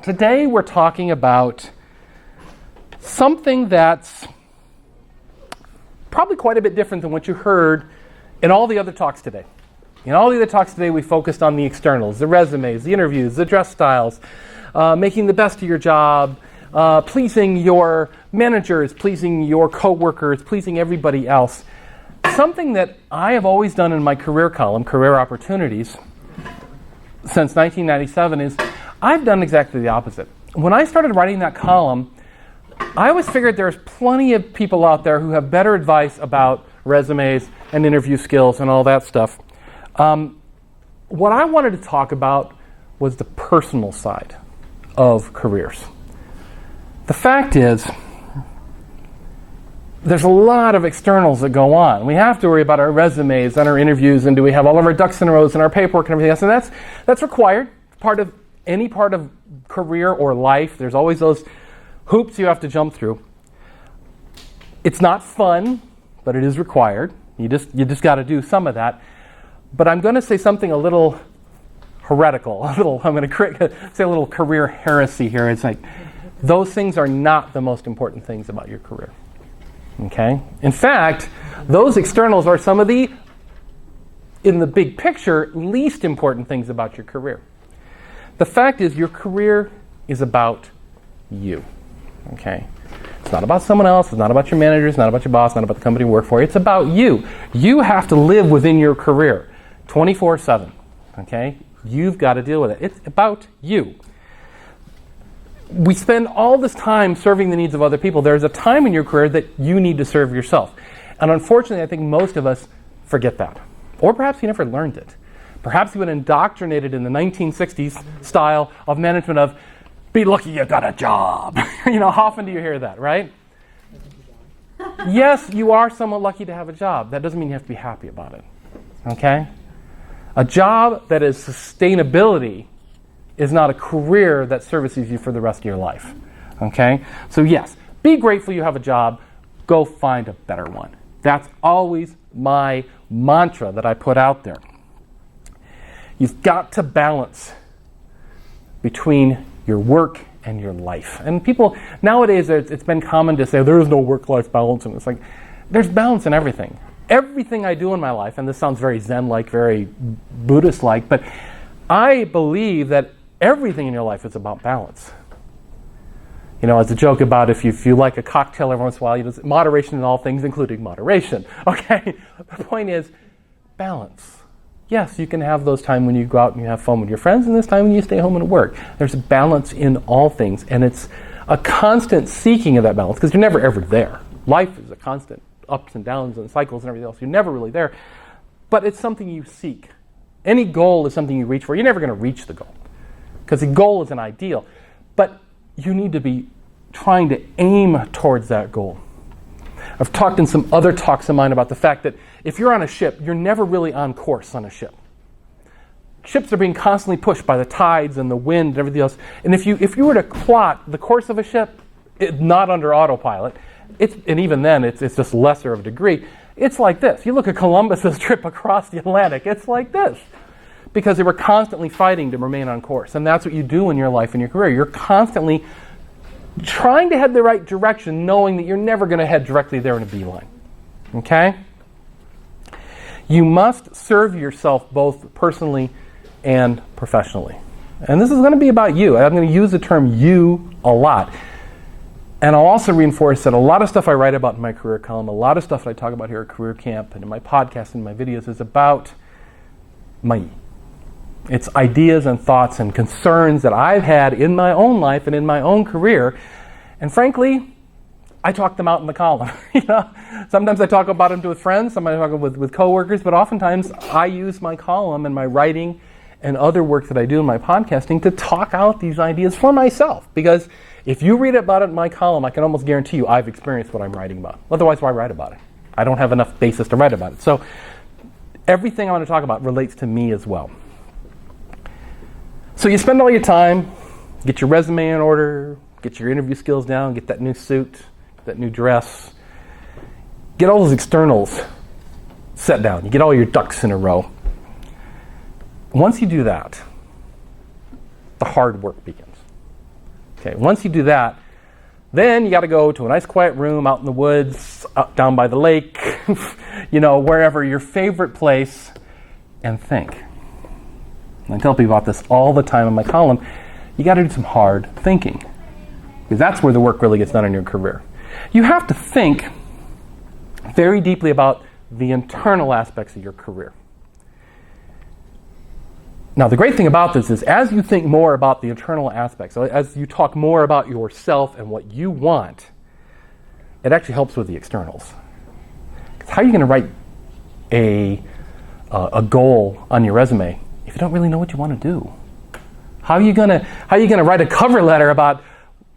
Today we're talking about something that's probably quite a bit different than what you heard in all the other talks today. In all the other talks today, we focused on the externals, the resumes, the interviews, the dress styles, making the best of your job, pleasing your managers, pleasing your coworkers, pleasing everybody else. Something that I have always done in my career column, Career Opportunities, since 1997 is I've done exactly the opposite. When I started writing that column, I always figured there's plenty of people out there who have better advice about resumes and interview skills and all that stuff. What I wanted to talk about was the personal side of careers. The fact is, there's a lot of externals that go on. We have to worry about our resumes and our interviews, and do we have all of our ducks in a row and our paperwork and everything else. And that's required. Part of any part of career or life. There's always those hoops you have to jump through. It's not fun, but it is required. You just got to do some of that. But I'm going to say something a little heretical. I'm going to say a little career heresy here. It's like those things are not the most important things about your career. Okay? In fact, those externals are some of the, in the big picture, least important things about your career. The fact is, your career is about you. Okay? It's not about someone else. It's not about your manager. It's not about your boss. It's not about the company you work for. It's about you. You have to live within your career 24/7. Okay? You've got to deal with it. It's about you. We spend all this time serving the needs of other people. There's a time in your career that you need to serve yourself. And unfortunately, I think most of us forget that. Or perhaps you never learned it. Perhaps you've been indoctrinated in the 1960s style of management of, be lucky you got a job. How often do you hear that, right? Yes, you are somewhat lucky to have a job. That doesn't mean you have to be happy about it. Okay? A job that is sustainability is not a career that services you for the rest of your life. Okay? So yes, be grateful you have a job. Go find a better one. That's always my mantra that I put out there. You've got to balance between your work and your life. And people, nowadays, it's been common to say, there is no work-life balance. And it's like, there's balance in everything. Everything I do in my life, and this sounds very Zen-like, very Buddhist-like, but I believe that everything in your life is about balance. As a joke about if you like a cocktail every once in a while, moderation in all things, including moderation. Okay? The point is, balance. Yes, you can have those times when you go out and you have fun with your friends, and this time when you stay home and work. There's a balance in all things, and it's a constant seeking of that balance, because you're never ever there. Life is a constant ups and downs and cycles and everything else. You're never really there, but it's something you seek. Any goal is something you reach for. You're never going to reach the goal, because the goal is an ideal, but you need to be trying to aim towards that goal. I've talked in some other talks of mine about the fact that if you're on a ship, you're never really on course on a ship. Ships are being constantly pushed by the tides and the wind and everything else. And if you were to plot the course of a ship, not under autopilot, and even then it's just lesser of a degree, it's like this. You look at Columbus's trip across the Atlantic, it's like this. Because they were constantly fighting to remain on course. And that's what you do in your life and your career. You're constantly trying to head the right direction, knowing that you're never going to head directly there in a beeline. Okay? You must serve yourself both personally and professionally. And this is going to be about you. I'm going to use the term you a lot. And I'll also reinforce that a lot of stuff I write about in my career column, a lot of stuff that I talk about here at Career Camp and in my podcast and my videos is about me. It's ideas and thoughts and concerns that I've had in my own life and in my own career. And frankly, I talk them out in the column. Sometimes I talk about them with friends, sometimes I talk with coworkers, but oftentimes I use my column and my writing and other work that I do in my podcasting to talk out these ideas for myself. Because if you read about it in my column, I can almost guarantee you I've experienced what I'm writing about. Otherwise, why write about it? I don't have enough basis to write about it. So everything I want to talk about relates to me as well. So you spend all your time, get your resume in order, get your interview skills down, get that new suit, that new dress, get all those externals set down. You get all your ducks in a row. Once you do that, the hard work begins. Okay, once you do that, then you got to go to a nice quiet room out in the woods, down by the lake, wherever, your favorite place, and think. And I tell people about this all the time in my column. You got to do some hard thinking, because that's where the work really gets done in your career. You have to think very deeply about the internal aspects of your career. Now, the great thing about this is as you think more about the internal aspects, so as you talk more about yourself and what you want, it actually helps with the externals. 'Cause how are you going to write a goal on your resume if you don't really know what you want to do? How are you going to write a cover letter about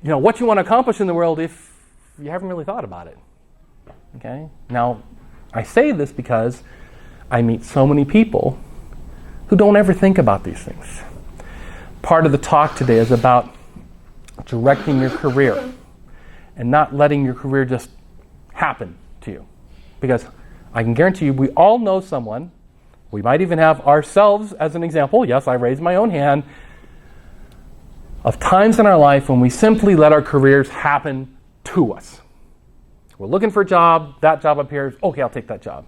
what you want to accomplish in the world if you haven't really thought about it? Okay? Now, I say this because I meet so many people who don't ever think about these things. Part of the talk today is about directing your career and not letting your career just happen to you. Because I can guarantee you, we all know someone, we might even have ourselves as an example, yes, I raised my own hand, of times in our life when we simply let our careers happen to us. We're looking for a job, that job appears, okay, I'll take that job.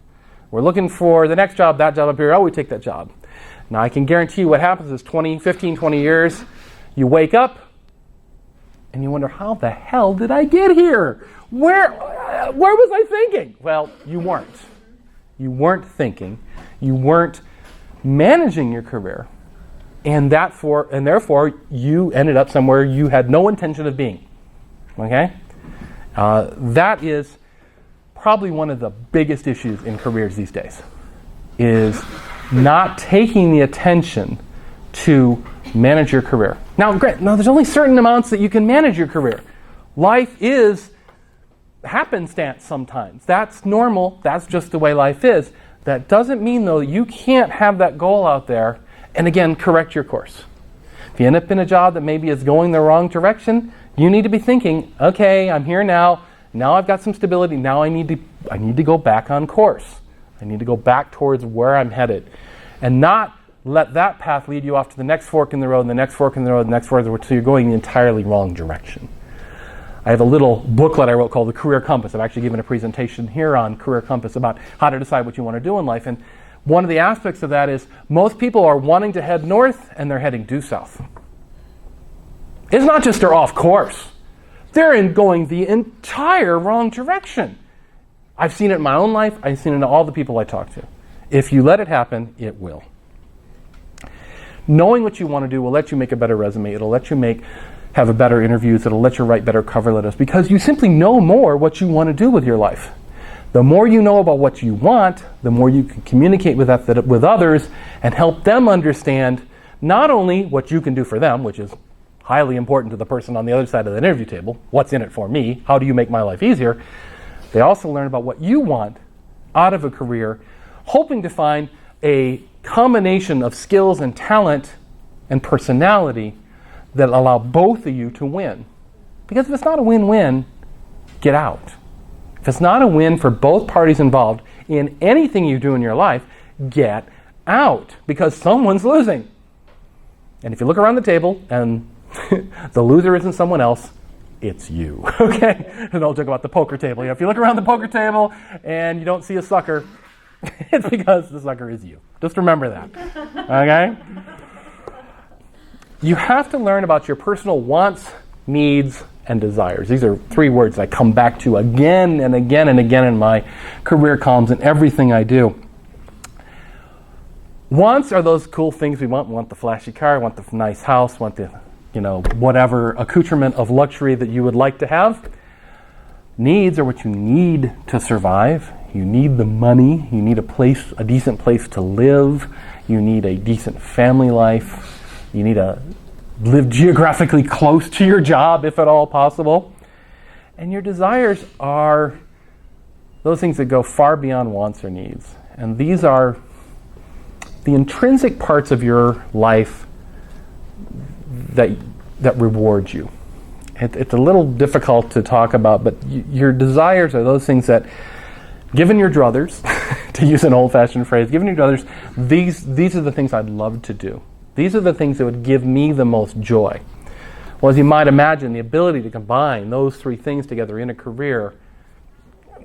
We're looking for the next job, that job appears, oh, we take that job. Now, I can guarantee you what happens is 15, 20 years, you wake up and you wonder, how the hell did I get here? Where was I thinking? Well, you weren't. You weren't thinking. You weren't managing your career. And therefore, you ended up somewhere you had no intention of being. Okay? That is probably one of the biggest issues in careers these days, is not taking the attention to manage your career. Now, there's only certain amounts that you can manage your career. Life is happenstance sometimes. That's normal. That's just the way life is. That doesn't mean, though, you can't have that goal out there and, again, correct your course. If you end up in a job that maybe is going the wrong direction, you need to be thinking, okay, I'm here now. Now I've got some stability. Now I need to go back on course. I need to go back towards where I'm headed, and not let that path lead you off to the next fork in the road, and the next fork in the road, and the next fork in the road, so you're going the entirely wrong direction. I have a little booklet I wrote called the Career Compass. I've actually given a presentation here on Career Compass about how to decide what you want to do in life. And one of the aspects of that is most people are wanting to head north, and they're heading due south. It's not just they're off course. They're going the entire wrong direction. I've seen it in my own life. I've seen it in all the people I talk to. If you let it happen, it will. Knowing what you want to do will let you make a better resume. It'll let you have better interviews. It'll let you write better cover letters, because you simply know more what you want to do with your life. The more you know about what you want, the more you can communicate with others and help them understand not only what you can do for them, which is highly important to the person on the other side of the interview table. What's in it for me? How do you make my life easier? They also learn about what you want out of a career, hoping to find a combination of skills and talent and personality that allow both of you to win. Because if it's not a win-win, get out. If it's not a win for both parties involved in anything you do in your life, get out, because someone's losing. And if you look around the table and the loser isn't someone else, it's you. Okay? And I'll joke about the poker table. If you look around the poker table and you don't see a sucker, it's because the sucker is you. Just remember that. Okay? You have to learn about your personal wants, needs, and desires. These are 3 words I come back to again and again and again in my career columns and everything I do. Wants are those cool things we want. We want the flashy car, we want the nice house, want the whatever accoutrement of luxury that you would like to have. Needs are what you need to survive. You need the money. You need a decent place to live. You need a decent family life. You need to live geographically close to your job, if at all possible. And your desires are those things that go far beyond wants or needs. And these are the intrinsic parts of your life that rewards you. It's a little difficult to talk about, but your desires are those things that, given your druthers, to use an old-fashioned phrase, given your druthers, these are the things I'd love to do. These are the things that would give me the most joy. Well, as you might imagine, the ability to combine those three things together in a career,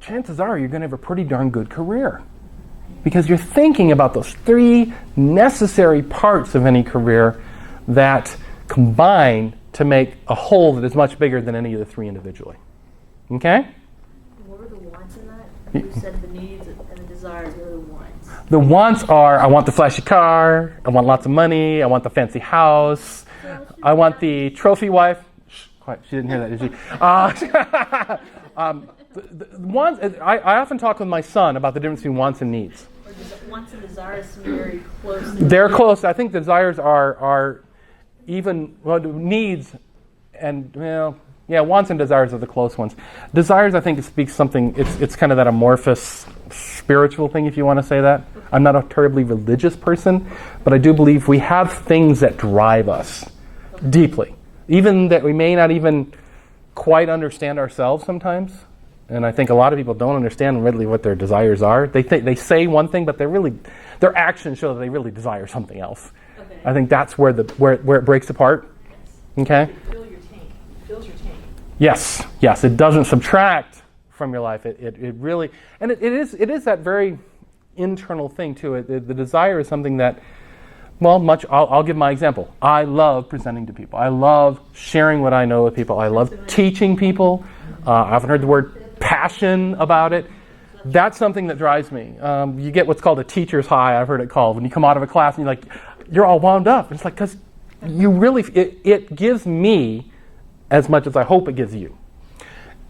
chances are you're going to have a pretty darn good career. Because you're thinking about those three necessary parts of any career that combine to make a whole that is much bigger than any of the three individually. Okay? What were the wants in that? You said the needs and the desires. What are the wants? The wants are, I want the flashy car, I want lots of money, I want the fancy house, I want the trophy wife. Shh, quiet, she didn't hear that, did she? The wants, I often talk with my son about the difference between wants and needs. Wants and desires seem very close. They're close. I think desires are even, well, needs and, well, yeah, wants and desires are the close ones. Desires, I think, speaks something, it's kind of that amorphous spiritual thing, if you want to say that. I'm not a terribly religious person, but I do believe we have things that drive us deeply, even that we may not even quite understand ourselves sometimes. And I think a lot of people don't understand really what their desires are. They say one thing, but their actions show that they really desire something else. Okay. I think that's where it breaks apart. Yes. Okay. Fill your tank. Fills your tank. Yes. It doesn't subtract from your life. It really, and it is that very internal thing too. The desire is something that, well, I'll give my example. I love presenting to people. I love sharing what I know with people. I love teaching people. I often heard the word passion about it. That's something that drives me. You get what's called a teacher's high, I've heard it called, when you come out of a class and you're all wound up. It's like, because you really, it gives me as much as I hope it gives you.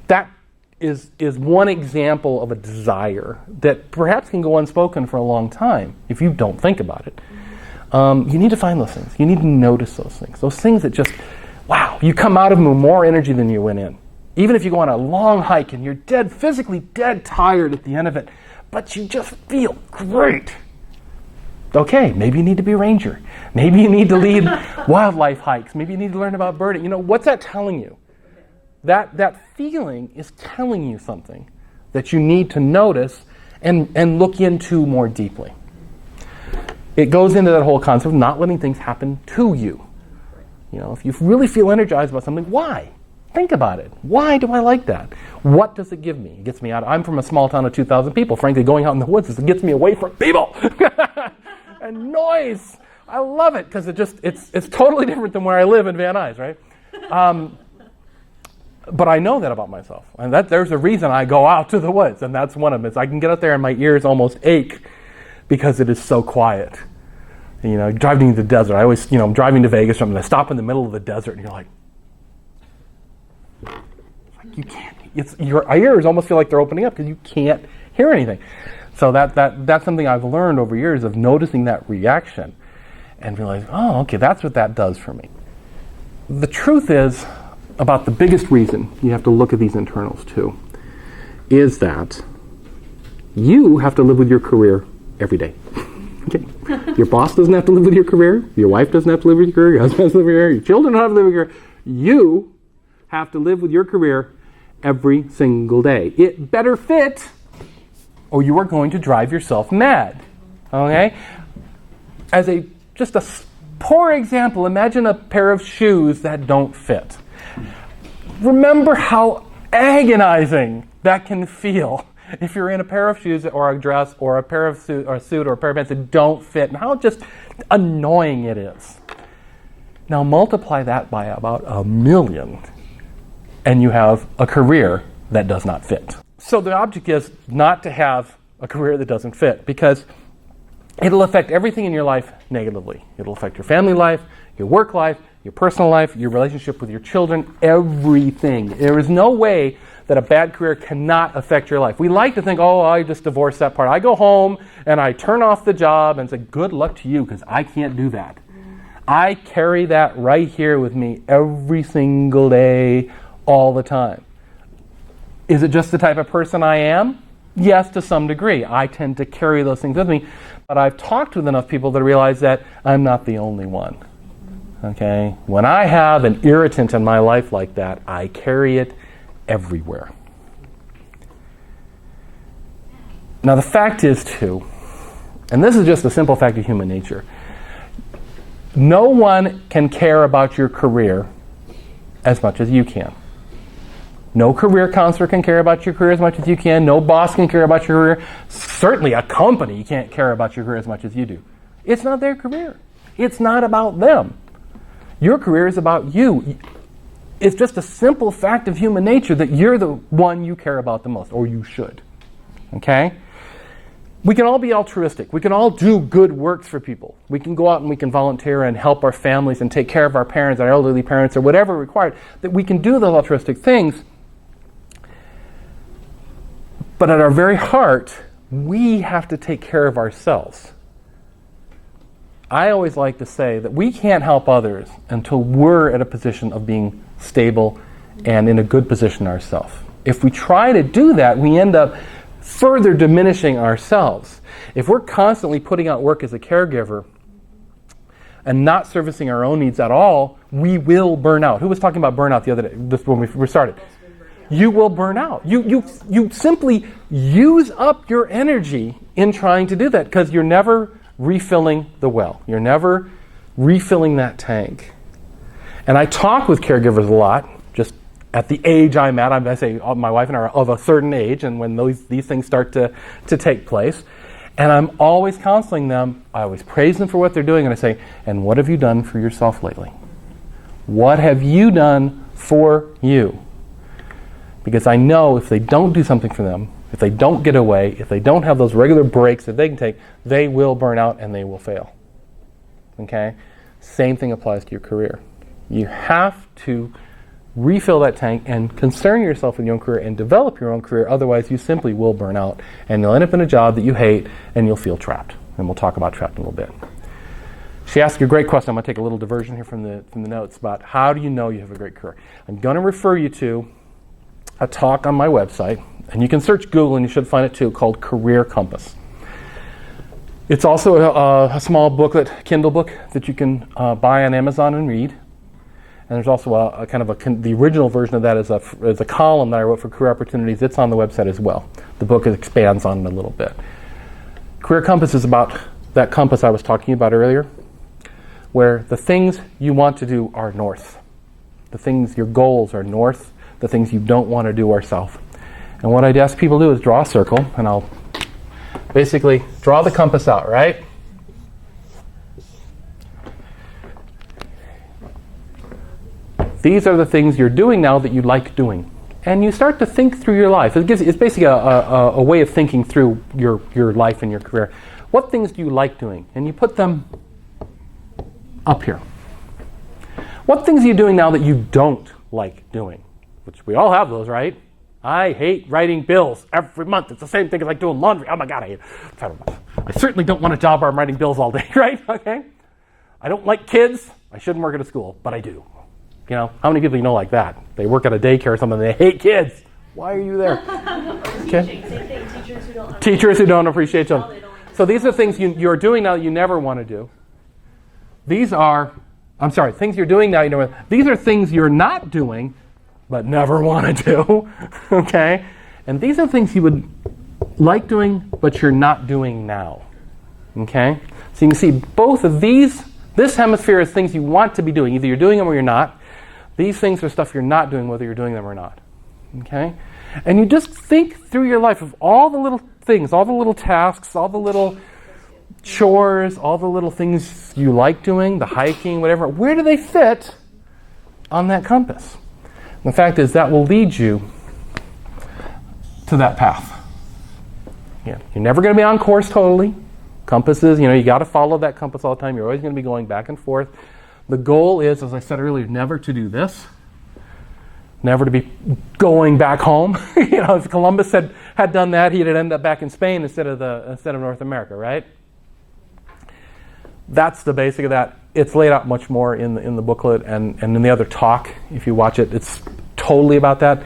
That is one example of a desire that perhaps can go unspoken for a long time if you don't think about it. You need to find those things. You need to notice those things. Those things that just, wow, you come out of them with more energy than you went in. Even if you go on a long hike and you're physically dead tired at the end of it, but you just feel great. Okay, maybe you need to be a ranger. Maybe you need to lead wildlife hikes. Maybe you need to learn about birding. What's that telling you? That feeling is telling you something that you need to notice and look into more deeply. It goes into that whole concept of not letting things happen to you. If you really feel energized about something, why? Think about it. Why do I like that? What does it give me? It gets me out. I'm from a small town of 2,000 people. Frankly, going out in the woods, it gets me away from people and noise. I love it because it's totally different than where I live in Van Nuys, right? But I know that about myself, and there's a reason I go out to the woods, and that's one of them. Is I can get out there and my ears almost ache because it is so quiet. Driving to the desert. I always, I'm driving to Vegas, and I stop in the middle of the desert, and you're like. You can't. Your ears almost feel like they're opening up because you can't hear anything. So that's something I've learned over years of noticing that reaction and realizing, oh, okay, that's what that does for me. The truth is, about the biggest reason you have to look at these internals too, is that you have to live with your career every day. Okay. Your boss doesn't have to live with your career. Your wife doesn't have to live with your career. Your husband has to live with your career. Your children don't have to live with your career. You have to live with your career every single day. It better fit, or you are going to drive yourself mad. Okay? As just a poor example, imagine a pair of shoes that don't fit. Remember how agonizing that can feel if you're in a pair of shoes or a dress or a pair of suit or a pair of pants that don't fit, and how just annoying it is. Now multiply that by about 1 million. And you have a career that does not fit. So the object is not to have a career that doesn't fit, because it'll affect everything in your life negatively. It'll affect your family life, your work life, your personal life, your relationship with your children, everything. There is no way that a bad career cannot affect your life. We like to think, oh, I just divorced that part. I go home and I turn off the job and say, good luck to you, because I can't do that. I carry that right here with me every single day, all the time. Is it just the type of person I am? Yes, to some degree. I tend to carry those things with me. But I've talked with enough people to realize that I'm not the only one. Okay? When I have an irritant in my life like that, I carry it everywhere. Now the fact is too, and this is just a simple fact of human nature, no one can care about your career as much as you can. No career counselor can care about your career as much as you can. No boss can care about your career. Certainly a company can't care about your career as much as you do. It's not their career. It's not about them. Your career is about you. It's just a simple fact of human nature that you're the one you care about the most, or you should. Okay? We can all be altruistic. We can all do good works for people. We can go out and we can volunteer and help our families and take care of our parents, our elderly parents, or whatever required. That we can do those altruistic things. But at our very heart, we have to take care of ourselves. I always like to say that we can't help others until we're at a position of being stable and in a good position ourselves. If we try to do that, we end up further diminishing ourselves. If we're constantly putting out work as a caregiver and not servicing our own needs at all, we will burn out. Who was talking about burnout the other day, just when we started? You will burn out. You simply use up your energy in trying to do that because you're never refilling the well. You're never refilling that tank. And I talk with caregivers a lot, just at the age I'm at. I say my wife and I are of a certain age, and when these things start to take place. And I'm always counseling them. I always praise them for what they're doing, and I say, and what have you done for yourself lately? What have you done for you? Because I know if they don't do something for them, if they don't get away, if they don't have those regular breaks that they can take, they will burn out and they will fail. Okay? Same thing applies to your career. You have to refill that tank and concern yourself with your own career and develop your own career. Otherwise, you simply will burn out and you'll end up in a job that you hate and you'll feel trapped. And we'll talk about trapped in a little bit. She asked a great question. I'm going to take a little diversion here from the notes about how do you know you have a great career. I'm going to refer you to a talk on my website, and you can search Google and you should find it too, called Career Compass. It's also a small booklet, Kindle book, that you can buy on Amazon and read. And there's also the original version of that is a column that I wrote for Career Opportunities. It's on the website as well. The book expands on it a little bit. Career Compass is about that compass I was talking about earlier, where the things you want to do are north. The things, your goals are north. The things you don't want to do are south. And what I'd ask people to do is draw a circle, and I'll basically draw the compass out, right? These are the things you're doing now that you like doing. And you start to think through your life. It's basically a way of thinking through your life and your career. What things do you like doing? And you put them up here. What things are you doing now that you don't like doing? Which we all have those, right? I hate writing bills every month. It's the same thing as like doing laundry. Oh my God, I hate it. I certainly don't want a job where I'm writing bills all day, right? Okay. I don't like kids. I shouldn't work at a school, but I do. You know, how many people you know like that? They work at a daycare or something, they hate kids. Why are you there? Okay. Teachers who don't appreciate children. So these are things you're doing now that you never want to do. Things you're doing now you never. These are things you're not doing but never want to do, okay? And these are things you would like doing, but you're not doing now, okay? So you can see both of these, this hemisphere is things you want to be doing. Either you're doing them or you're not. These things are stuff you're not doing, whether you're doing them or not, okay? And you just think through your life of all the little things, all the little tasks, all the little chores, all the little things you like doing, the hiking, whatever. Where do they fit on that compass? The fact is that will lead you to that path. Yeah, you're never going to be on course totally. Compasses, you got to follow that compass all the time. You're always going to be going back and forth. The goal is, as I said earlier, never to do this. Never to be going back home. If Columbus had done that, he'd end up back in Spain instead of North America, right? That's the basic of that. It's laid out much more in the booklet and in the other talk. If you watch it, it's totally about that.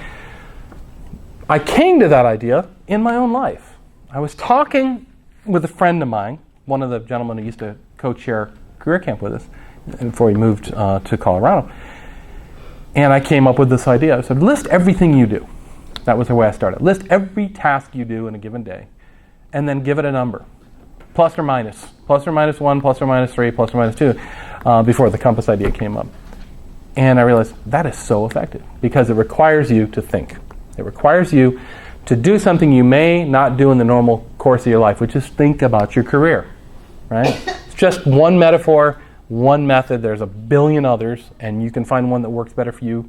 I came to that idea in my own life. I was talking with a friend of mine, one of the gentlemen who used to co-chair CareerCamp with us before he moved to Colorado. And I came up with this idea. I said, list everything you do. That was the way I started. List every task you do in a given day, and then give it a number. Plus or minus 1, plus or minus 3, plus or minus 2, before the compass idea came up. And I realized that is so effective because it requires you to think. It requires you to do something you may not do in the normal course of your life, which is think about your career, right? It's just one metaphor, one method. There's a billion others, and you can find one that works better for you.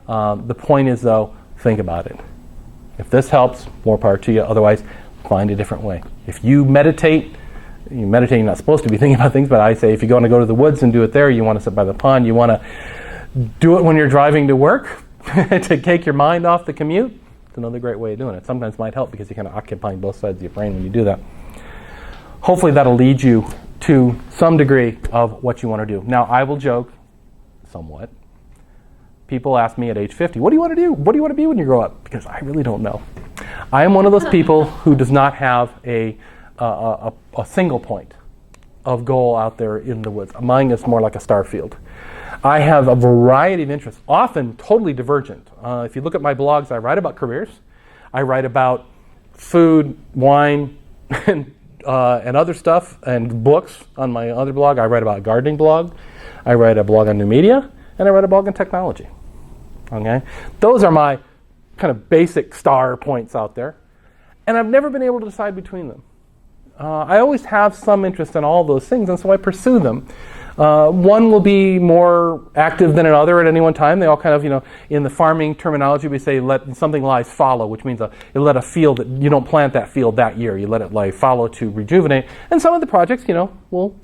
The point is, though, think about it. If this helps, more power to you. Otherwise, find a different way. If you meditate, you're not supposed to be thinking about things, but I say if you want to go to the woods and do it there, you want to sit by the pond, you want to do it when you're driving to work to take your mind off the commute. It's another great way of doing it. Sometimes it might help because you're kind of occupying both sides of your brain when you do that. Hopefully that'll lead you to some degree of what you want to do. Now, I will joke somewhat. People ask me at age 50, what do you want to do? What do you want to be when you grow up? Because I really don't know. I am one of those people who does not have a single point of goal out there in the woods. Mine is more like a star field. I have a variety of interests, often totally divergent. If you look at my blogs, I write about careers. I write about food, wine, and other stuff, and books on my other blog. I write about a gardening blog. I write a blog on new media, and I write a blog on technology. Okay? Those are my kind of basic star points out there. And I've never been able to decide between them. I always have some interest in all those things, and so I pursue them. One will be more active than another at any one time. They all kind of, in the farming terminology, we say let something lies fallow, which means you let a field, that you don't plant that field that year. You let it lie fallow to rejuvenate. And some of the projects, will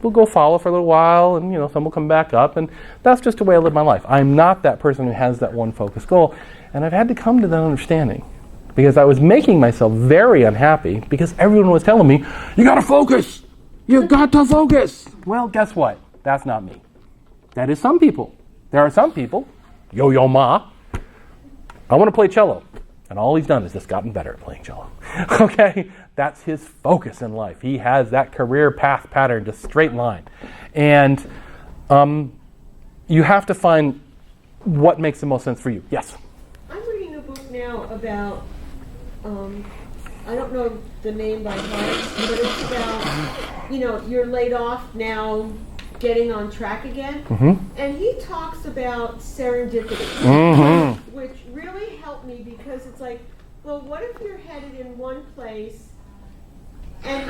go fallow for a little while, and some will come back up. And that's just the way I live my life. I'm not that person who has that one focused goal. And I've had to come to that understanding because I was making myself very unhappy because everyone was telling me, you got to focus. You got to focus. Well, guess what? That's not me. That is some people. There are some people, Yo-Yo Ma, I want to play cello. And all he's done is just gotten better at playing cello. Okay? That's his focus in life. He has that career path pattern, just straight line. And you have to find what makes the most sense for you. Yes? I'm reading a book now about, I don't know the name by heart, but it's about, you're laid off now, getting on track again. Mm-hmm. And he talks about serendipity, which really helped me because it's like, well, what if you're headed in one place and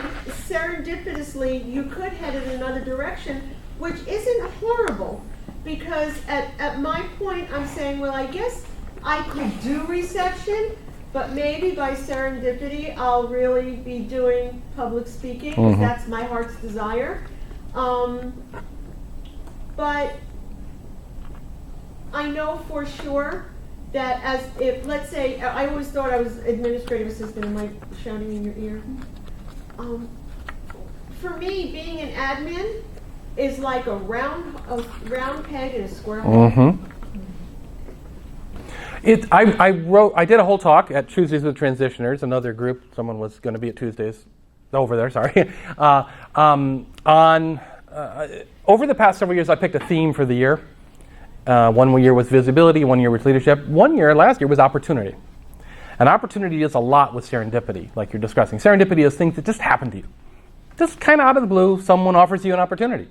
serendipitously you could head in another direction, which isn't horrible because at my point I'm saying, well, I guess I could do reception, but maybe by serendipity, I'll really be doing public speaking, because that's my heart's desire. But I know for sure that let's say, I always thought I was administrative assistant. Am I shouting in your ear? For me, being an admin is like a round peg in a square hole. I did a whole talk at Tuesdays with Transitioners, another group. Someone was going to be at Tuesdays over there. Sorry. Over the past several years, I picked a theme for the year. One year was visibility. 1 year was leadership. Last year was opportunity. And opportunity is a lot with serendipity, like you're discussing. Serendipity is things that just happen to you. Just kind of out of the blue, someone offers you an opportunity.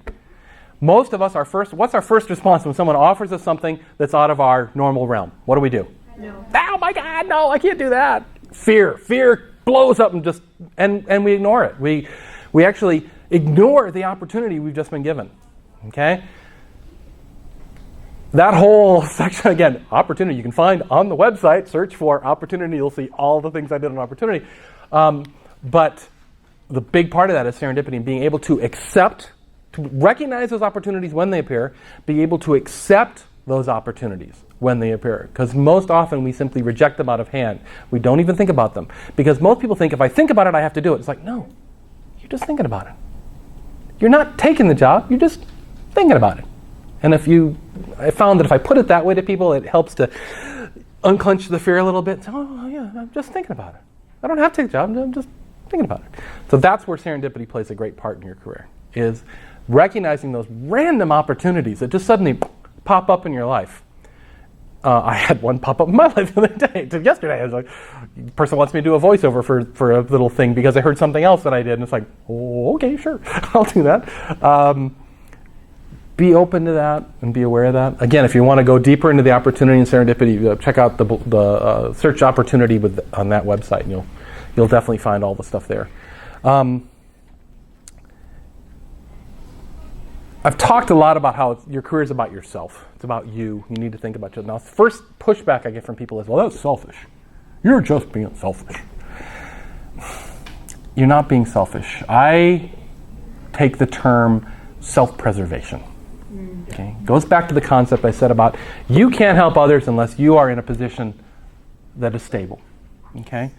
Most of us, what's our first response when someone offers us something that's out of our normal realm? What do we do? No. Oh my God, no, I can't do that. Fear blows up and we ignore it. We actually ignore the opportunity we've just been given. Okay? That whole section, again, opportunity, you can find on the website, search for opportunity, you'll see all the things I did on opportunity. But the big part of that is serendipity and being able to recognize those opportunities when they appear, be able to accept those opportunities when they appear. Because most often we simply reject them out of hand. We don't even think about them. Because most people think, if I think about it, I have to do it. It's like, no, you're just thinking about it. You're not taking the job, you're just thinking about it. And I found that if I put it that way to people, it helps to unclench the fear a little bit. So, oh yeah, I'm just thinking about it. I don't have to take the job, I'm just thinking about it. So that's where serendipity plays a great part in your career, is recognizing those random opportunities that just suddenly pop up in your life. I had one pop up in my life the other day. Yesterday, I was like, the person wants me to do a voiceover for a little thing because I heard something else that I did. And it's like, oh, okay, sure, I'll do that. be open to that and be aware of that. Again, if you want to go deeper into the opportunity and serendipity, check out the search opportunity on that website, and you'll definitely find all the stuff there. I've talked a lot about how your career is about yourself. It's about you. You need to think about yourself. Now, the first pushback I get from people is, well, that's selfish. You're just being selfish. You're not being selfish. I take the term self-preservation. Okay? Goes back to the concept I said about you can't help others unless you are in a position that is stable. Okay?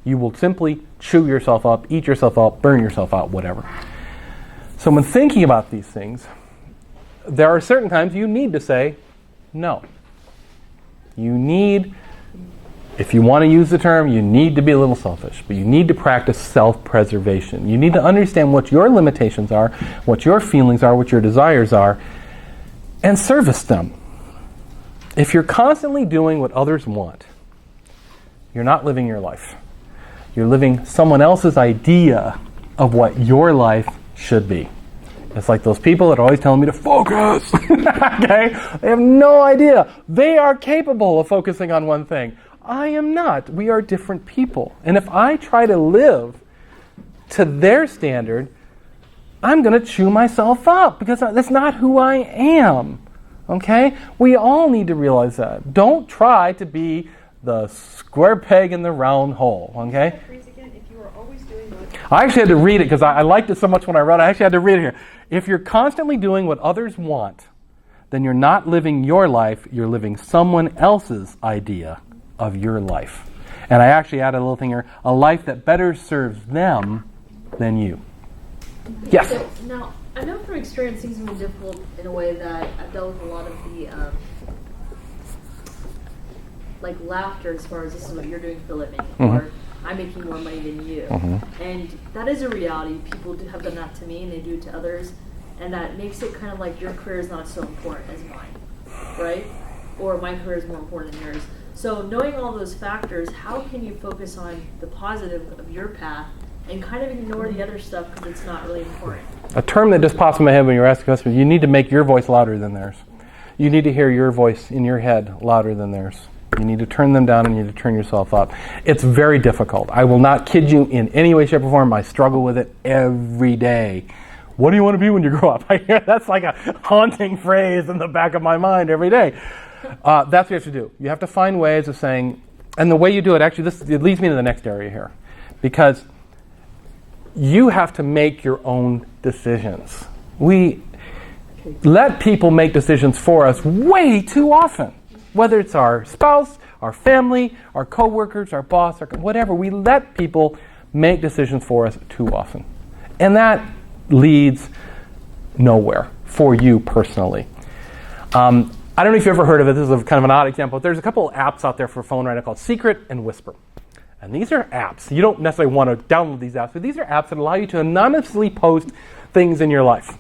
You will simply chew yourself up, eat yourself up, burn yourself out, whatever. So when thinking about these things, there are certain times you need to say no. You need, if you want to use the term, you need to be a little selfish, but you need to practice self-preservation. You need to understand what your limitations are, what your feelings are, what your desires are, and service them. If you're constantly doing what others want, you're not living your life. You're living someone else's idea of what your life should be. It's like those people that are always telling me to focus. Okay? They have no idea. They are capable of focusing on one thing. I am not. We are different people. And if I try to live to their standard, I'm going to chew myself up because that's not who I am. Okay? We all need to realize that. Don't try to be the square peg in the round hole. Okay? I actually had to read it because I liked it so much when I read it. I actually had to read it here. If you're constantly doing what others want, then you're not living your life. You're living someone else's idea of your life. And I actually added a little thing here, a life that better serves them than you. Yes? So, now, I know from experience things have been difficult in a way that I've dealt with a lot of the like laughter as far as this is what you're doing for a living, or I'm making more money than you. And that is a reality. People have done that to me and they do it to others, and that makes it kind of like your career is not so important as mine, right? Or my career is more important than yours. So knowing all those factors, how can you focus on the positive of your path and kind of ignore the other stuff because it's not really important? A term that just pops in my head when you're asking customers, you need to make your voice louder than theirs. You need to hear your voice in your head louder than theirs. You need to turn them down and you need to turn yourself up. It's very difficult. I will not kid you in any way, shape, or form. I struggle with it every day. What do you want to be when you grow up? I hear that's like a haunting phrase in the back of my mind every day. That's what you have to do. You have to find ways of saying, and the way you do it, actually, it leads me to the next area here. Because you have to make your own decisions. We let people make decisions for us way too often. Whether it's our spouse, our family, our coworkers, our boss, or whatever, we let people make decisions for us too often. And that leads nowhere for you personally. I don't know if you've ever heard of it. This is kind of an odd example. But there's a couple of apps out there for phone right now called Secret and Whisper. And these are apps. You don't necessarily want to download these apps, but these are apps that allow you to anonymously post things in your life.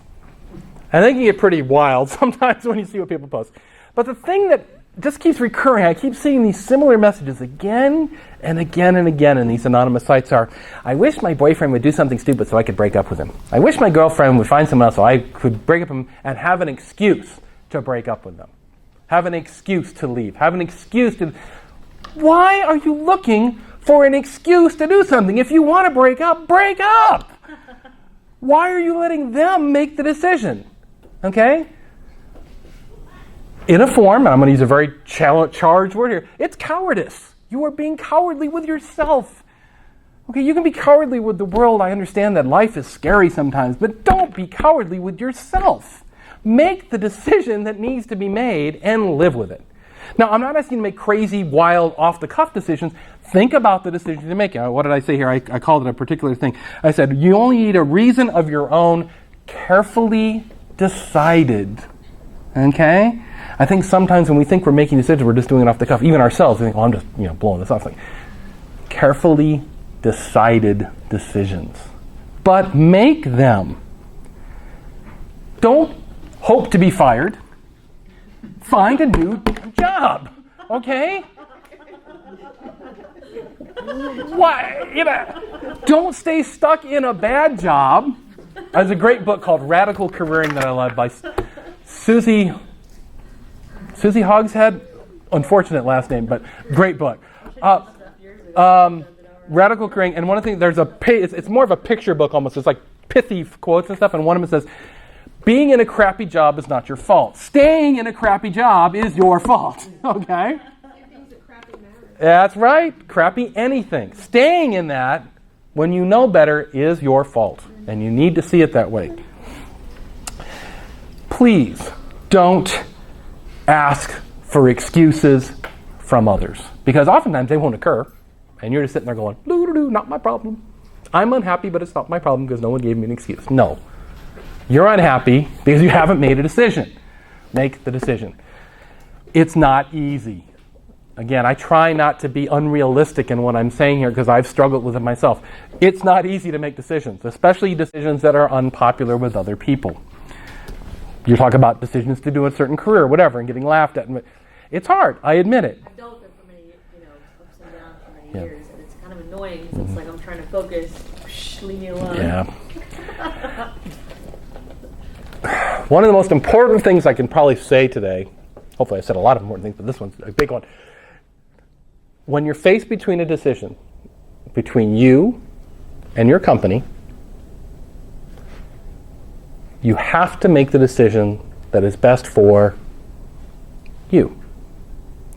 And they can get pretty wild sometimes when you see what people post. But the thing that just keeps recurring, I keep seeing these similar messages again and again and again in these anonymous sites are, I wish my boyfriend would do something stupid so I could break up with him. I wish my girlfriend would find someone else so I could break up with him and have an excuse to break up with them. Have an excuse to leave. Have an excuse to... Why are you looking for an excuse to do something? If you want to break up, break up! Why are you letting them make the decision? Okay? In a form, and I'm going to use a very charged word here, it's cowardice. You are being cowardly with yourself. Okay, you can be cowardly with the world. I understand that life is scary sometimes, but don't be cowardly with yourself. Make the decision that needs to be made and live with it. Now, I'm not asking you to make crazy, wild, off-the-cuff decisions. Think about the decision you're making. What did I say here? I called it a particular thing. I said, you only need a reason of your own, carefully decided. Okay? I think sometimes when we think we're making decisions, we're just doing it off the cuff. Even ourselves, we think, I'm just blowing this off. Like, carefully decided decisions. But make them. Don't hope to be fired. Find a new job. Okay? Why? Don't stay stuck in a bad job. There's a great book called Radical Careering that I love by Susie Hogshead, unfortunate last name, but great book. Radical Careering, and one of the things, it's more of a picture book almost. It's like pithy quotes and stuff, and one of them says, being in a crappy job is not your fault. Staying in a crappy job is your fault. Okay? That's right. Crappy anything. Staying in that when you know better is your fault, and you need to see it that way. Please don't ask for excuses from others, because oftentimes they won't occur, and you're just sitting there going, doo-doo-doo, not my problem. I'm unhappy, but it's not my problem because no one gave me an excuse. No. You're unhappy because you haven't made a decision. Make the decision. It's not easy. Again, I try not to be unrealistic in what I'm saying here because I've struggled with it myself. It's not easy to make decisions, especially decisions that are unpopular with other people. You talk about decisions to do a certain career, whatever, and getting laughed at. It's hard. I admit it. I've dealt with it for many, ups and downs for many years, and it's kind of annoying because it's like I'm trying to focus. Leave me alone. Yeah. One of the most important things I can probably say today, hopefully I said a lot of important things, but this one's a big one. When you're faced between a decision between you and your company, you have to make the decision that is best for you.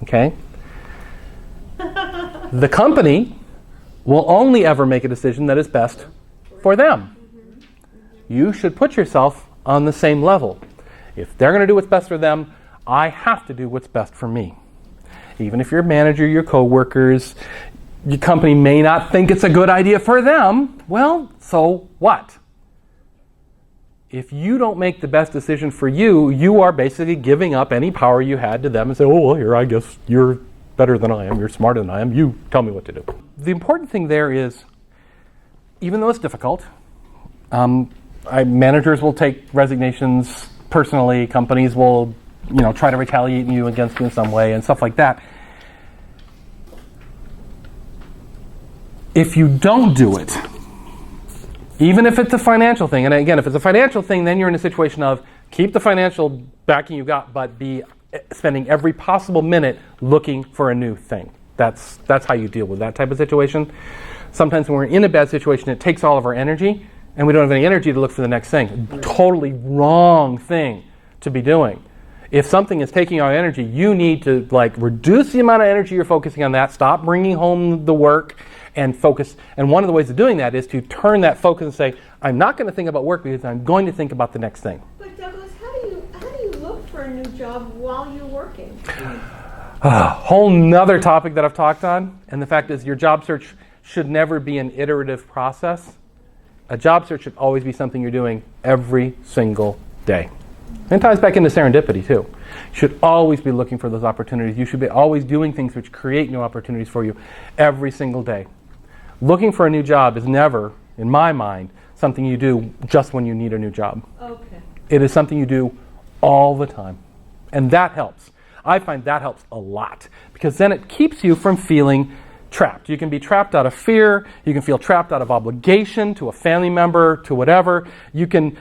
Okay? The company will only ever make a decision that is best for them. You should put yourself on the same level. If they're going to do what's best for them, I have to do what's best for me. Even if your manager, your coworkers, your company may not think it's a good idea for them, well, so what? If you don't make the best decision for you, you are basically giving up any power you had to them and say, oh, well, here, I guess you're better than I am, you're smarter than I am, you tell me what to do. The important thing there is, even though it's difficult, managers will take resignations personally, companies will try to retaliate you against you in some way and stuff like that. If you don't do it, even if it's a financial thing, and again, if it's a financial thing, then you're in a situation of keep the financial backing you got, but be spending every possible minute looking for a new thing. That's how you deal with that type of situation. Sometimes when we're in a bad situation, it takes all of our energy, and we don't have any energy to look for the next thing. Totally wrong thing to be doing. If something is taking our energy, you need to reduce the amount of energy you're focusing on that, stop bringing home the work, and focus. And one of the ways of doing that is to turn that focus and say, I'm not going to think about work because I'm going to think about the next thing. But Douglas, how do you look for a new job while you're working? A whole nother topic that I've talked on, and the fact is your job search should never be an iterative process. A job search should always be something you're doing every single day. And it ties back into serendipity too. You should always be looking for those opportunities. You should be always doing things which create new opportunities for you every single day. Looking for a new job is never, in my mind, something you do just when you need a new job. Okay. It is something you do all the time. And that helps. I find that helps a lot because then it keeps you from feeling trapped. You can be trapped out of fear. You can feel trapped out of obligation to a family member, to whatever. You can,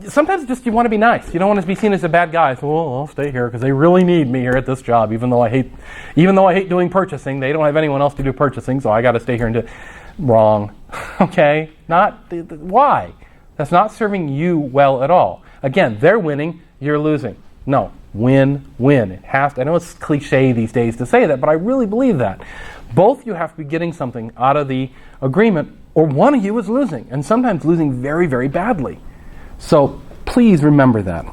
sometimes just you want to be nice. You don't want to be seen as a bad guy. So, well, I'll stay here because they really need me here at this job, even though I hate doing purchasing. They don't have anyone else to do purchasing, so I got to stay here and do it. Wrong. Okay? Why? That's not serving you well at all. Again, they're winning, you're losing. No. Win-win. It has to. I know it's cliche these days to say that, but I really believe that. Both you have to be getting something out of the agreement, or one of you is losing, and sometimes losing very, very badly. So please remember that.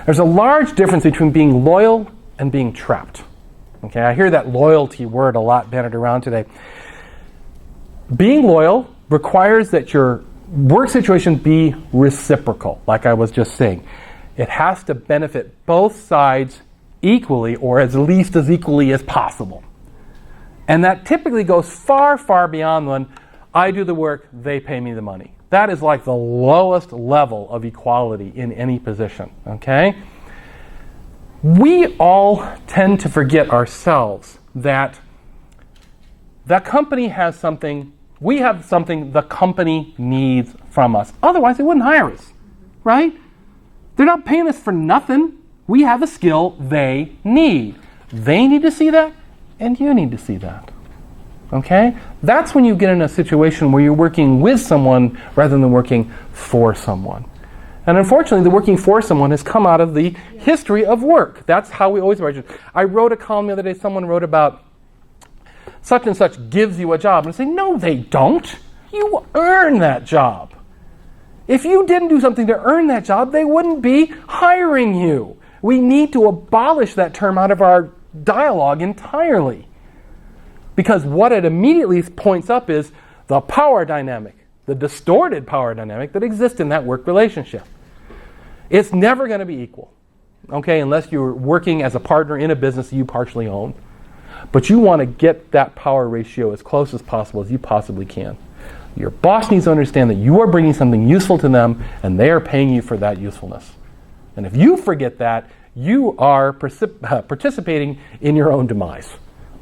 There's a large difference between being loyal and being trapped. Okay, I hear that loyalty word a lot bandied around today. Being loyal requires that your work situation be reciprocal, like I was just saying. It has to benefit both sides equally, or at least as equally as possible. And that typically goes far, far beyond when I do the work, they pay me the money. That is like the lowest level of equality in any position, okay? We all tend to forget ourselves that the company has something, we have something the company needs from us. Otherwise, they wouldn't hire us, right? They're not paying us for nothing. We have a skill they need. They need to see that, and you need to see that. Okay? That's when you get in a situation where you're working with someone rather than working for someone. And unfortunately, the working for someone has come out of the history of work. That's how we always imagine. I wrote a column the other day, someone wrote about such and such gives you a job. And I say, no, they don't. You earn that job. If you didn't do something to earn that job, they wouldn't be hiring you. We need to abolish that term out of our dialogue entirely. Because what it immediately points up is the power dynamic, the distorted power dynamic that exists in that work relationship. It's never going to be equal, okay, unless you're working as a partner in a business you partially own. But you want to get that power ratio as close as possible as you possibly can. Your boss needs to understand that you are bringing something useful to them and they are paying you for that usefulness. And if you forget that, you are participating in your own demise.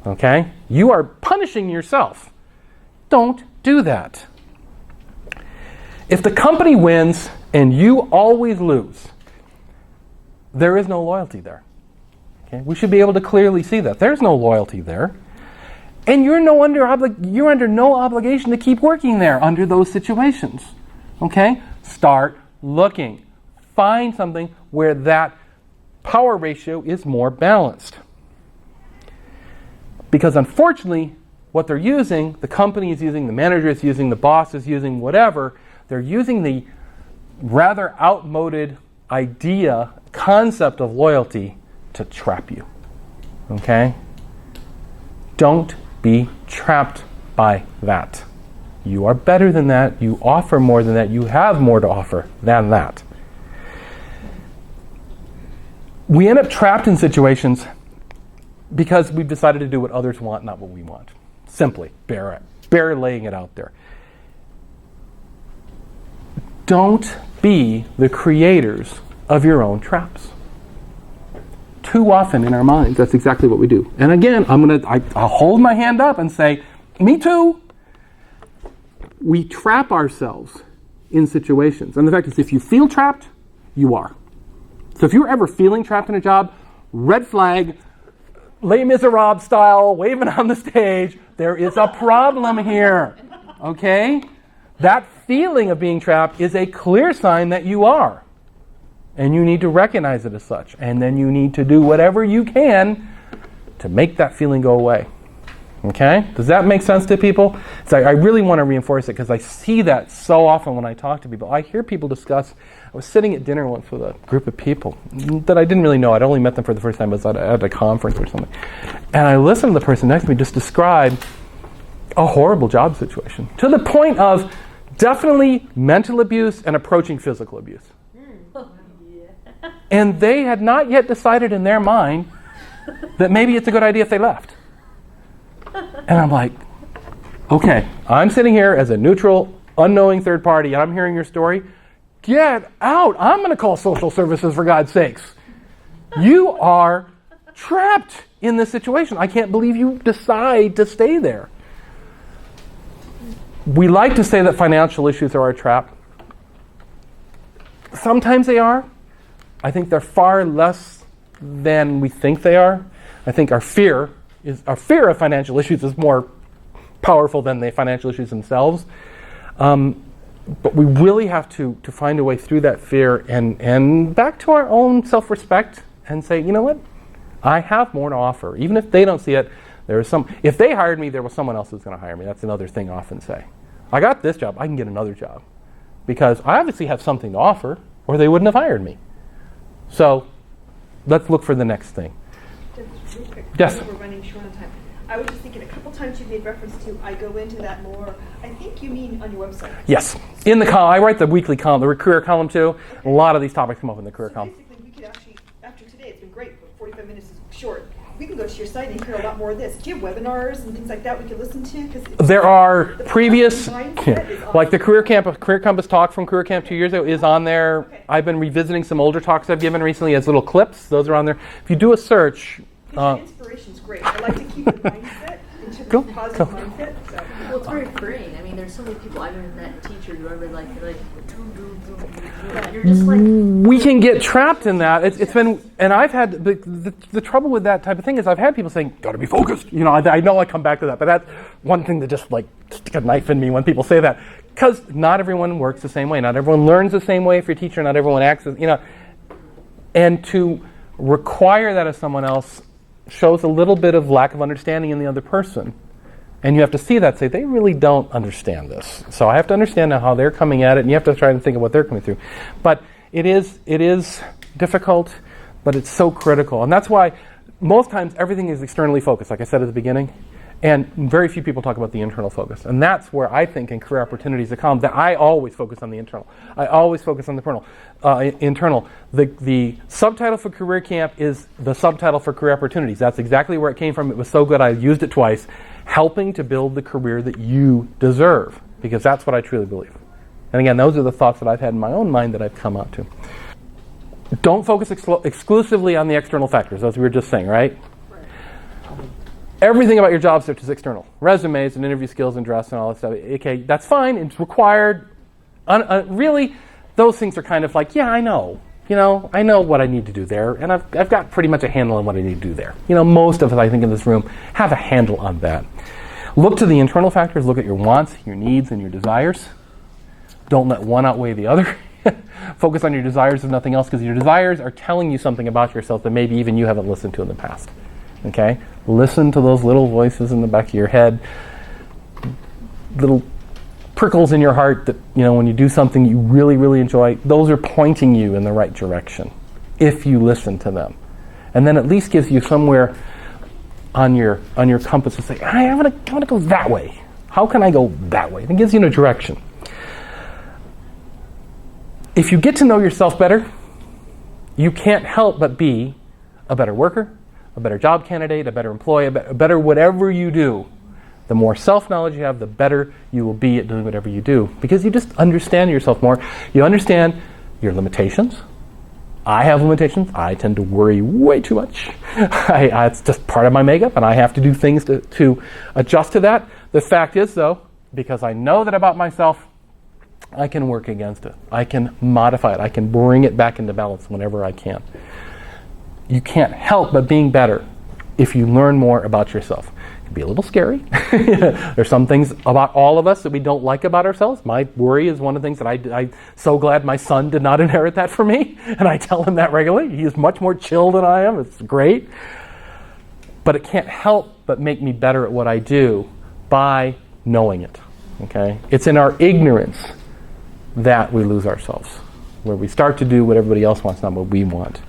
Okay? You are punishing yourself. Don't do that. If the company wins and you always lose, there is no loyalty there. Okay? We should be able to clearly see that. There's no loyalty there. And you're under no obligation to keep working there under those situations. Okay? Start looking. Find something where that power ratio is more balanced. Because unfortunately, what they're using, the company is using, the manager is using, the boss is using, whatever, they're using the rather outmoded concept of loyalty to trap you. Okay? Don't be trapped by that. You are better than that. You offer more than that. You have more to offer than that. We end up trapped in situations because we've decided to do what others want, not what we want. Simply, bare laying it out there. Don't be the creators of your own traps. Too often in our minds, that's exactly what we do. And again, I'll hold my hand up and say, me too. We trap ourselves in situations. And the fact is, if you feel trapped, you are. So if you're ever feeling trapped in a job, red flag, Les Miserables style, waving on the stage, there is a problem here. Okay? That feeling of being trapped is a clear sign that you are. And you need to recognize it as such. And then you need to do whatever you can to make that feeling go away. Okay? Does that make sense to people? So I really want to reinforce it because I see that so often when I talk to people. I hear people discuss. I was sitting at dinner once with a group of people that I didn't really know. I'd only met them for the first time. I was at a conference or something. And I listened to the person next to me just describe a horrible job situation to the point of definitely mental abuse and approaching physical abuse. And they had not yet decided in their mind that maybe it's a good idea if they left. And I'm like, okay, I'm sitting here as a neutral, unknowing third party, and I'm hearing your story. Get out. I'm going to call social services, for God's sakes. You are trapped in this situation. I can't believe you decide to stay there. We like to say that financial issues are our trap. Sometimes they are. I think they're far less than we think they are. I think our fear of financial issues is more powerful than the financial issues themselves. But we really have to find a way through that fear and back to our own self-respect and say, you know what? I have more to offer. Even if they don't see it, if they hired me, there was someone else who's going to hire me. That's another thing I often say. I got this job, I can get another job. Because I obviously have something to offer, or they wouldn't have hired me. So let's look for the next thing. Just real quick. Yes. We're running short on time. I was just thinking a couple times you made reference to I go into that more. I think you mean on your website. Yes. In the column, I write the weekly column, the career column too. Okay. A lot of these topics come up in the career column. Basically, we could actually, after today, it's been great, but 45 minutes is short. We can go to your site and hear a lot more of this. Do you have webinars and things like that we can listen to? There are previous, like the Career Compass talk from CareerCamp 2 years ago is on there. Okay. I've been revisiting some older talks I've given recently as little clips. Those are on there. If you do a search. Your inspiration's great. I like to keep the mindset into the positive mindset. So. Well, it's very freeing. I mean, there's so many people I've even met, teachers, whoever, like, they're like, and you're just like, we can get trapped in that. It's been, and I've had, the trouble with that type of thing is I've had people saying, gotta be focused. You know, I know I come back to that, but that's one thing that just like stick a knife in me when people say that. Because not everyone works the same way. Not everyone learns the same way if you're a teacher. Not everyone acts, you know. And to require that of someone else shows a little bit of lack of understanding in the other person. And you have to see that, say, they really don't understand this. So I have to understand now how they're coming at it, and you have to try to think of what they're coming through. But it is difficult, but it's so critical. And that's why most times everything is externally focused, like I said at the beginning. And very few people talk about the internal focus. And that's where I think in career opportunities that come, that I always focus on the internal. I always focus on the internal. The subtitle for Career Camp is the subtitle for career opportunities. That's exactly where it came from. It was so good I used it twice. Helping to build the career that you deserve. Because that's what I truly believe. And again, those are the thoughts that I've had in my own mind that I've come out to. Don't focus exclusively on the external factors, as we were just saying, right? Everything about your job search is external. Resumes and interview skills and dress and all that stuff. Okay, that's fine. It's required. Really, those things are kind of like, yeah, I know. You know, I know what I need to do there. And I've got pretty much a handle on what I need to do there. You know, most of us, I think, in this room have a handle on that. Look to the internal factors. Look at your wants, your needs, and your desires. Don't let one outweigh the other. Focus on your desires if nothing else, because your desires are telling you something about yourself that maybe even you haven't listened to in the past. Okay? Listen to those little voices in the back of your head, little prickles in your heart that, you know, when you do something you really, really enjoy, those are pointing you in the right direction if you listen to them. And then at least gives you somewhere on your compass to say, I want to go that way. How can I go that way? It gives you a direction. If you get to know yourself better, you can't help but be a better worker, a better job candidate, a better employee, a better whatever you do. The more self-knowledge you have, the better you will be at doing whatever you do. Because you just understand yourself more. You understand your limitations. I have limitations. I tend to worry way too much. It's just part of my makeup, and I have to do things to adjust to that. The fact is, though, because I know that about myself, I can work against it. I can modify it. I can bring it back into balance whenever I can. You can't help but being better if you learn more about yourself. It can be a little scary. There's some things about all of us that we don't like about ourselves. My worry is one of the things that I'm so glad my son did not inherit that from me, and I tell him that regularly. He is much more chill than I am. It's great. But it can't help but make me better at what I do by knowing it. Okay? It's in our ignorance that we lose ourselves, where we start to do what everybody else wants, not what we want.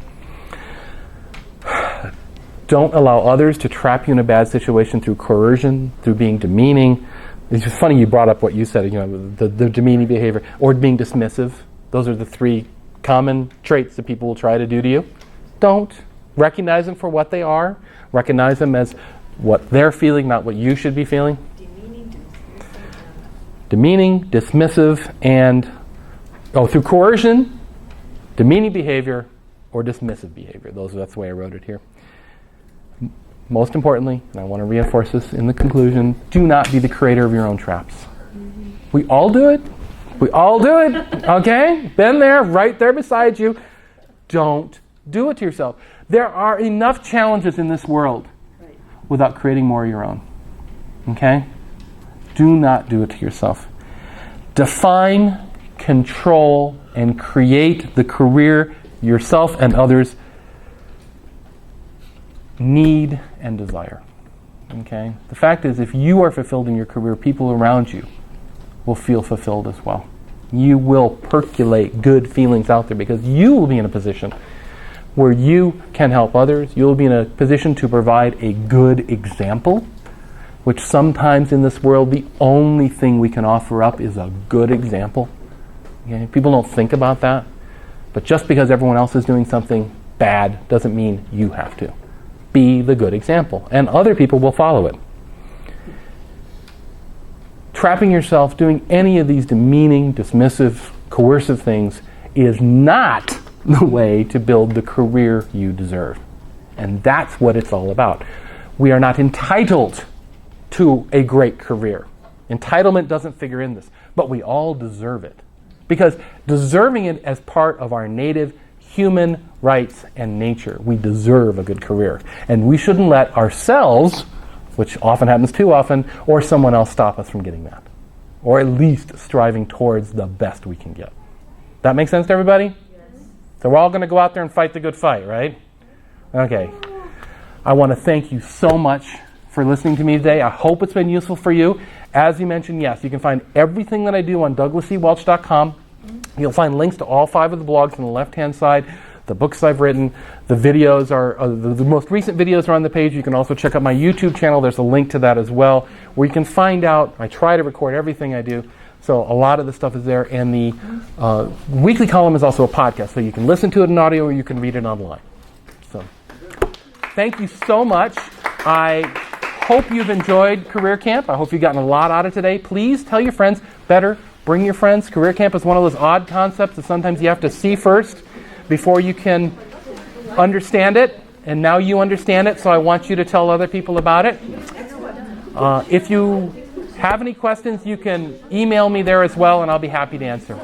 Don't allow others to trap you in a bad situation through coercion, through being demeaning. It's just funny you brought up what you said, you know, the demeaning behavior, or being dismissive. Those are the three common traits that people will try to do to you. Don't. Recognize them for what they are. Recognize them as what they're feeling, not what you should be feeling. Demeaning, dismissive, and through coercion, demeaning behavior, or dismissive behavior. That's the way I wrote it here. Most importantly, and I want to reinforce this in the conclusion, do not be the creator of your own traps. Mm-hmm. We all do it. We all do it. Okay? Been there, right there beside you. Don't do it to yourself. There are enough challenges in this world without creating more of your own. Okay? Do not do it to yourself. Define, control, and create the career yourself and others need and desire. Okay? The fact is, if you are fulfilled in your career, people around you will feel fulfilled as well. You will percolate good feelings out there because you will be in a position where you can help others. You'll be in a position to provide a good example, which sometimes in this world, the only thing we can offer up is a good example. Okay? People don't think about that. But just because everyone else is doing something bad doesn't mean you have to. Be the good example, and other people will follow it. Trapping yourself doing any of these demeaning, dismissive, coercive things is not the way to build the career you deserve. And that's what it's all about. We are not entitled to a great career. Entitlement doesn't figure in this, but we all deserve it. Because deserving it as part of our native human rights and nature, we deserve a good career. And we shouldn't let ourselves, which often happens too often, or someone else stop us from getting that. Or at least striving towards the best we can get. That make sense to everybody? Yes. So we're all going to go out there and fight the good fight, right? Okay. I want to thank you so much for listening to me today. I hope it's been useful for you. As you mentioned, yes, you can find everything that I do on douglascwelch.com. You'll find links to all 5 of the blogs on the left-hand side, the books I've written. The videos are, the most recent videos are on the page. You can also check out my YouTube channel. There's a link to that as well, where you can find out, I try to record everything I do. So a lot of the stuff is there. And the weekly column is also a podcast. So you can listen to it in audio or you can read it online. So thank you so much. I hope you've enjoyed Career Camp. I hope you've gotten a lot out of today. Please tell your friends. Better, bring your friends. Career Camp is one of those odd concepts that sometimes you have to see first before you can understand it. And now you understand it, so I want you to tell other people about it. If you have any questions, you can email me there as well, and I'll be happy to answer.